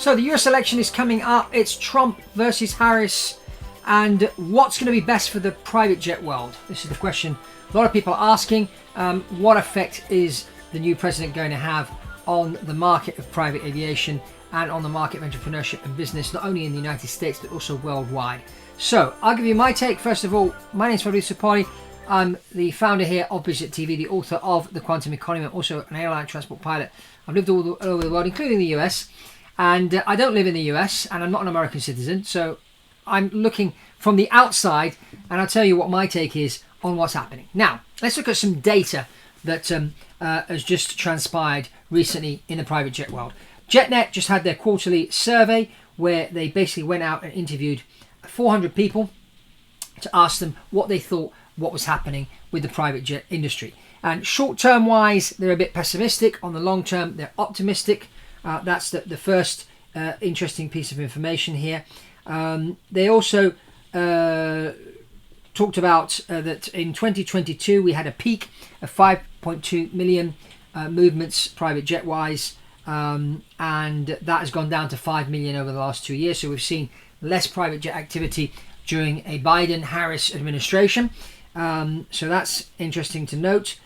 So the US election is coming up. It's Trump versus Harris. And what's going to be best for the private jet world? This is the question a lot of people are asking. What effect is the new president going to have on the market of private aviation and on the market of entrepreneurship and business, not only in the United States, but also worldwide? So I'll give you my take. First of all, my name is Fabrizio. I'm the founder here of Budget TV, the author of The Quantum Economy. I'm also an airline transport pilot. I've lived all over the world, including the US. And I don't live in the US, and I'm not an American citizen, so I'm looking from the outside, and I'll tell you what my take is on what's happening. Now, let's look at some data that has just transpired recently in the private jet world. JetNet just had their quarterly survey where they basically went out and interviewed 400 people to ask them what they thought what was happening with the private jet industry. And short-term wise, they're a bit pessimistic. On the long term, they're optimistic. That's the first interesting piece of information here. They also talked about that in 2022 we had a peak of 5.2 million movements private jet wise, and that has gone down to 5 million over the last 2 years. So we've seen less private jet activity during a Biden-Harris administration. So that's interesting to note.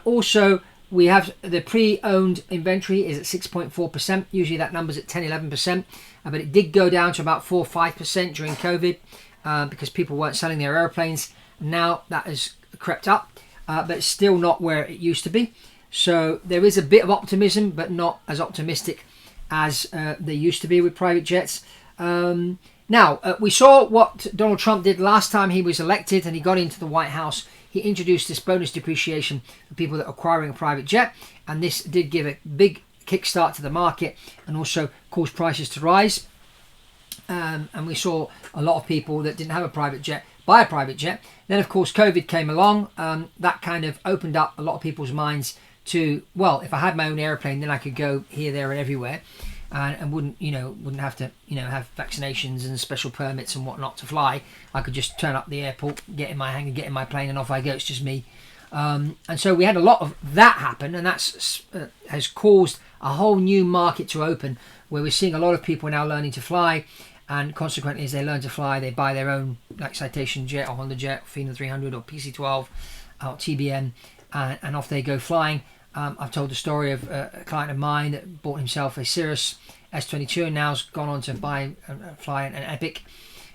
Also, we have the pre-owned inventory is at 6.4%. Usually that number's at 10-11%, but it did go down to about 4-5% during COVID because people weren't selling their airplanes. Now that has crept up, but it's still not where it used to be. So there is a bit of optimism, but not as optimistic as they used to be with private jets. Now, we saw what Donald Trump did last time he was elected and he got into the White House. He introduced this bonus depreciation for people that are acquiring a private jet, and this did give a big kickstart to the market and also caused prices to rise. And we saw a lot of people that didn't have a private jet buy a private jet. Then, of course, COVID came along. That kind of opened up a lot of people's minds to, well, if I had my own airplane, then I could go here, there, and everywhere. And wouldn't have to have vaccinations and special permits and whatnot to fly. I could just turn up the airport, get in my hangar, get in my plane, and off I go. It's just me. And so we had a lot of that happen, and that's has caused a whole new market to open, where we're seeing a lot of people now learning to fly, and consequently, as they learn to fly, they buy their own like Citation Jet or Honda Jet, Phenom 300 or PC-12 or TBM, and off they go flying. I've told the story of a client of mine that bought himself a Cirrus S22 and now's gone on to buy and fly an Epic,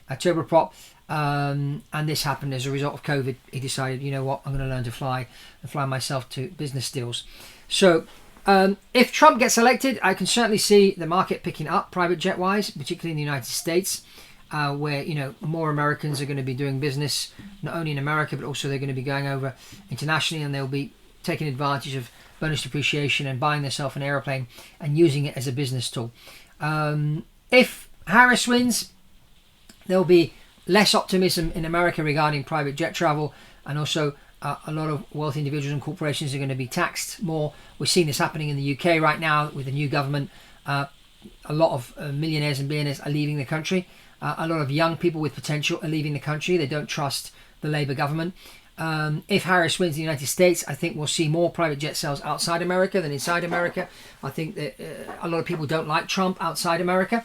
a turboprop. And this happened as a result of COVID. He decided, you know what, I'm going to learn to fly and fly myself to business deals. So if Trump gets elected, I can certainly see the market picking up private jet wise, particularly in the United States, where more Americans are going to be doing business, not only in America, but also they're going to be going over internationally, and they'll be taking advantage of bonus depreciation and buying themselves an aeroplane and using it as a business tool. If Harris wins, there'll be less optimism in America regarding private jet travel, and also a lot of wealthy individuals and corporations are going to be taxed more. We're seeing this happening in the UK right now with the new government. A lot of millionaires and billionaires are leaving the country. A lot of young people with potential are leaving the country. They don't trust the Labour government. If Harris wins the United States, I think we'll see more private jet sales outside America than inside America. I think that a lot of people don't like Trump outside America,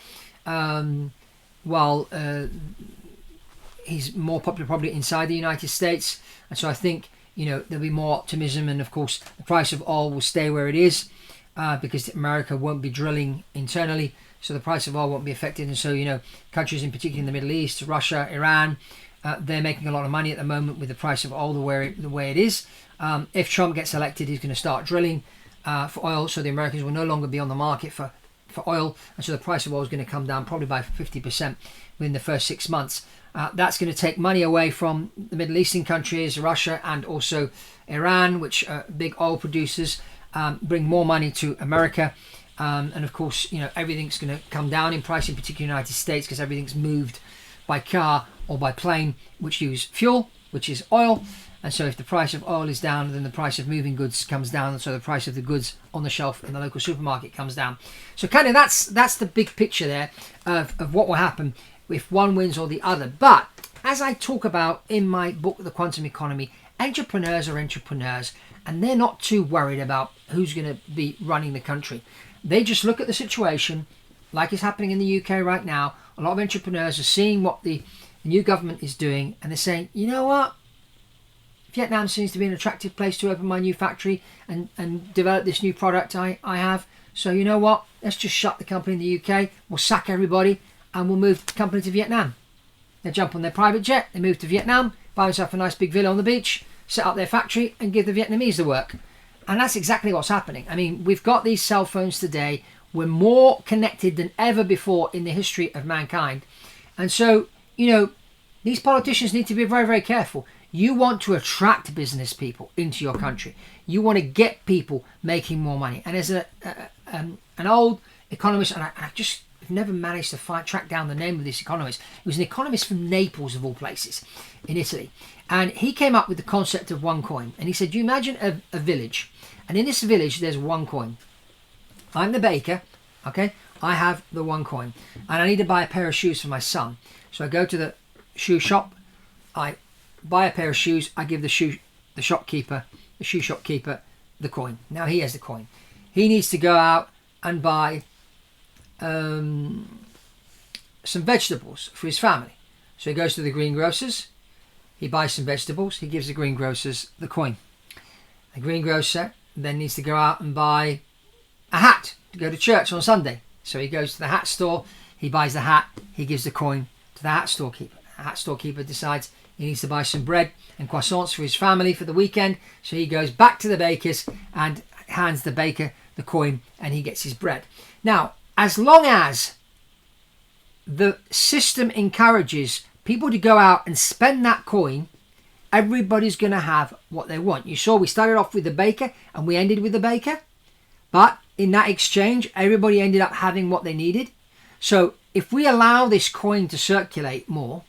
while he's more popular probably inside the United States. And so I think there'll be more optimism, and of course the price of oil will stay where it is because America won't be drilling internally, so the price of oil won't be affected. And so countries in particular in the Middle East, Russia, Iran, they're making a lot of money at the moment with the price of oil the way it is. If Trump gets elected, he's going to start drilling for oil, so the Americans will no longer be on the market for oil, and so the price of oil is going to come down probably by 50% within the first 6 months. That's going to take money away from the Middle Eastern countries, Russia, and also Iran, which are big oil producers, bring more money to America. And of course, everything's going to come down in price, in particular the United States, because everything's moved by car or by plane, which use fuel, which is oil. And so if the price of oil is down, then the price of moving goods comes down, and so the price of the goods on the shelf in the local supermarket comes down. So kind of that's the big picture there of what will happen if one wins or the other. But as I talk about in my book, The Quantum Economy, entrepreneurs are entrepreneurs, and they're not too worried about who's going to be running the country. They just look at the situation like is happening in the UK right now, a lot of entrepreneurs are seeing what the new government is doing, and they're saying, you know what? Vietnam seems to be an attractive place to open my new factory and develop this new product I have. So you know what? Let's just shut the company in the UK. We'll sack everybody and we'll move the company to Vietnam. They jump on their private jet, they move to Vietnam, buy themselves a nice big villa on the beach, set up their factory and give the Vietnamese the work. And that's exactly what's happening. I mean, we've got these cell phones today. We're more connected than ever before in the history of mankind. And so, you know, these politicians need to be very, very careful. You want to attract business people into your country. You want to get people making more money. And as an old economist, and I just never managed to track down the name of this economist. He was an economist from Naples, of all places, in Italy. And he came up with the concept of one coin. And he said, you imagine a village. And in this village, there's one coin. I'm the baker, okay? I have the one coin. And I need to buy a pair of shoes for my son. So I go to the shoe shop. I buy a pair of shoes. I give the shoe shopkeeper the coin. Now he has the coin. He needs to go out and buy some vegetables for his family. So he goes to the greengrocers. He buys some vegetables. He gives the greengrocers the coin. The greengrocer then needs to go out and buy a hat to go to church on Sunday. So he goes to the hat store. He buys the hat. He gives the coin to the hat storekeeper. The hat storekeeper decides he needs to buy some bread and croissants for his family for the weekend. So he goes back to the baker's and hands the baker the coin and he gets his bread. Now, as long as the system encourages people to go out and spend that coin, everybody's going to have what they want. You saw we started off with the baker and we ended with the baker. But in that exchange, everybody ended up having what they needed. So if we allow this coin to circulate more,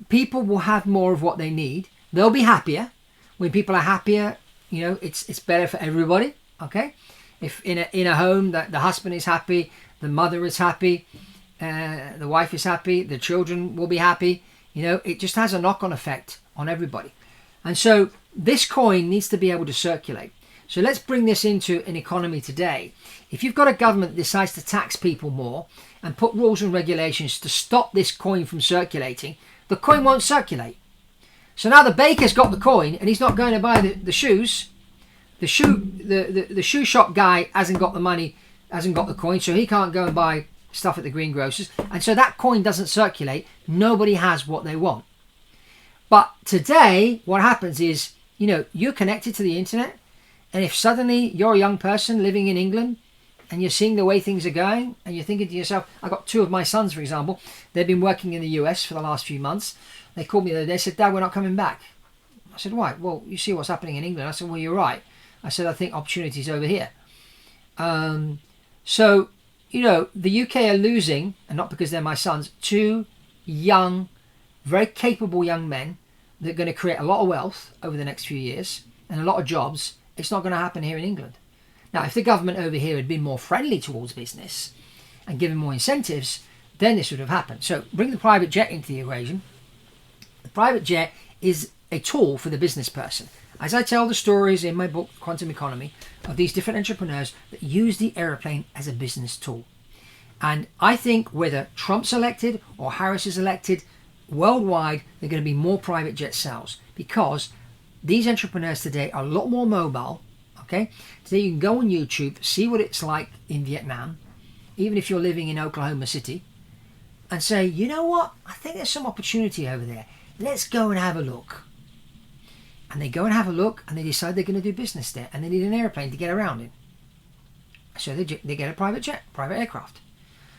people will have more of what they need. They'll be happier. When people are happier, you know, it's better for everybody. Okay, if in a home that the husband is happy, the mother is happy, the wife is happy, the children will be happy. You know, it just has a knock-on effect on everybody. And so this coin needs to be able to circulate. So let's bring this into an economy today. If you've got a government that decides to tax people more and put rules and regulations to stop this coin from circulating, the coin won't circulate. So now the baker's got the coin and he's not going to buy the shoes. The shoe shop guy hasn't got the money, hasn't got the coin, so he can't go and buy stuff at the greengrocers. And so that coin doesn't circulate. Nobody has what they want. But today, what happens is, you know, you're connected to the internet. And if suddenly you're a young person living in England and you're seeing the way things are going and you're thinking to yourself, I got two of my sons, for example, they've been working in the US for the last few months. They called me the other day, said, Dad, we're not coming back. I said, why? Well, you see what's happening in England. I said, well, you're right. I said, I think opportunity's over here. So, you know, the UK are losing, and not because they're my sons, two young, very capable young men that are going to create a lot of wealth over the next few years and a lot of jobs. It's not going to happen here in England. Now, if the government over here had been more friendly towards business and given more incentives, then this would have happened. So bring the private jet into the equation. The private jet is a tool for the business person. As I tell the stories in my book, Quantum Economy, of these different entrepreneurs that use the airplane as a business tool. And I think whether Trump's elected or Harris is elected, worldwide, there are going to be more private jet sales because these entrepreneurs today are a lot more mobile. Okay, today you can go on YouTube, see what it's like in Vietnam, even if you're living in Oklahoma City, and say, you know what, I think there's some opportunity over there. Let's go and have a look. And they go and have a look and they decide they're going to do business there and they need an airplane to get around in. So they get a private jet, private aircraft.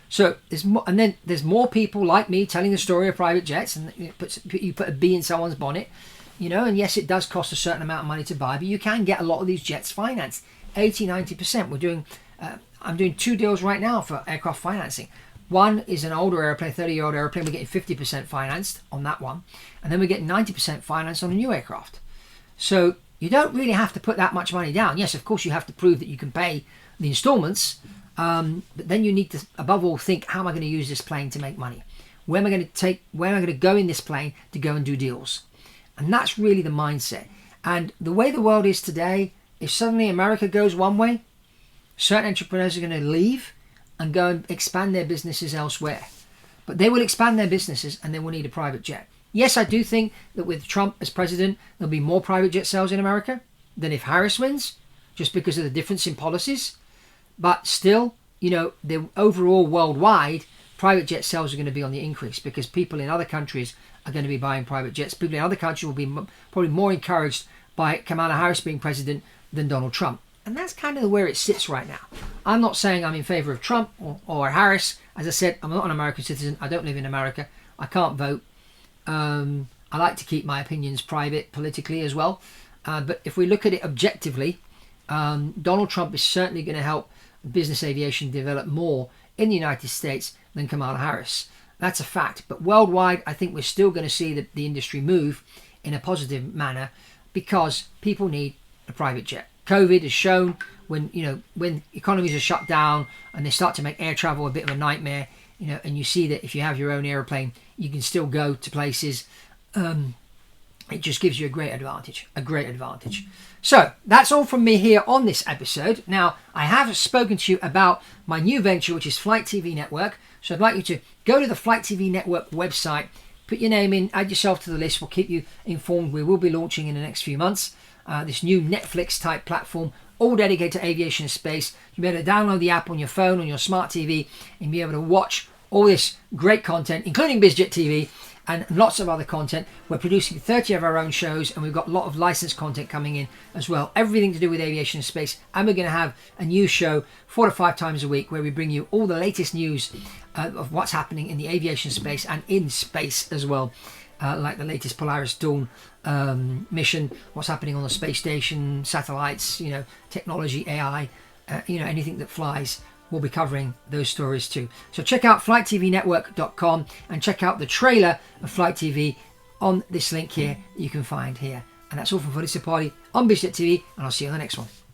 So there's more, and then there's more people like me telling the story of private jets, and you put a bee in someone's bonnet, you know, and yes, it does cost a certain amount of money to buy, but you can get a lot of these jets financed, 80-90%. I'm doing 2 deals right now for aircraft financing. One is an older airplane, 30-year-old airplane. We're getting 50% financed on that one, and then we're getting 90% financed on a new aircraft. So you don't really have to put that much money down. Yes, of course, you have to prove that you can pay the installments, but then you need to, above all, think, how am I going to use this plane to make money? Where am I going to go in this plane to go and do deals? And that's really the mindset. And the way the world is today, if suddenly America goes one way, certain entrepreneurs are going to leave and go and expand their businesses elsewhere. But they will expand their businesses and they will need a private jet. Yes, I do think that with Trump as president, there'll be more private jet sales in America than if Harris wins, just because of the difference in policies. But still, the overall worldwide, private jet sales are going to be on the increase because people in other countries are going to be buying private jets. People in other countries will be probably more encouraged by Kamala Harris being president than Donald Trump. And that's kind of where it sits right now. I'm not saying I'm in favor of Trump or Harris. As I said, I'm not an American citizen. I don't live in America. I can't vote. I like to keep my opinions private politically as well. But if we look at it objectively, Donald Trump is certainly going to help business aviation develop more in the United States than Kamala Harris. That's a fact. But worldwide, I think we're still going to see the industry move in a positive manner because people need a private jet. COVID has shown when economies are shut down and they start to make air travel a bit of a nightmare, and you see that if you have your own airplane, you can still go to places. It just gives you a great advantage. So that's all from me here on this episode. Now, I have spoken to you about my new venture, which is Flight TV Network. So I'd like you to go to the Flight TV Network website, put your name in, add yourself to the list. We'll keep you informed. We will be launching in the next few months this new Netflix type platform, all dedicated to aviation and space. You'll be able to download the app on your phone, on your smart TV, and be able to watch all this great content, including BizJet TV, and lots of other content. We're producing 30 of our own shows, and we've got a lot of licensed content coming in as well. Everything to do with aviation and space. And we're going to have a new show 4 to 5 times a week where we bring you all the latest news of what's happening in the aviation space and in space as well. Like the latest Polaris Dawn mission, what's happening on the space station, satellites, technology, AI, anything that flies. We'll be covering those stories too. So check out flighttvnetwork.com and check out the trailer of Flight TV on this link here that you can find here. And that's all from Fabrizio on BizJet TV, and I'll see you on the next one.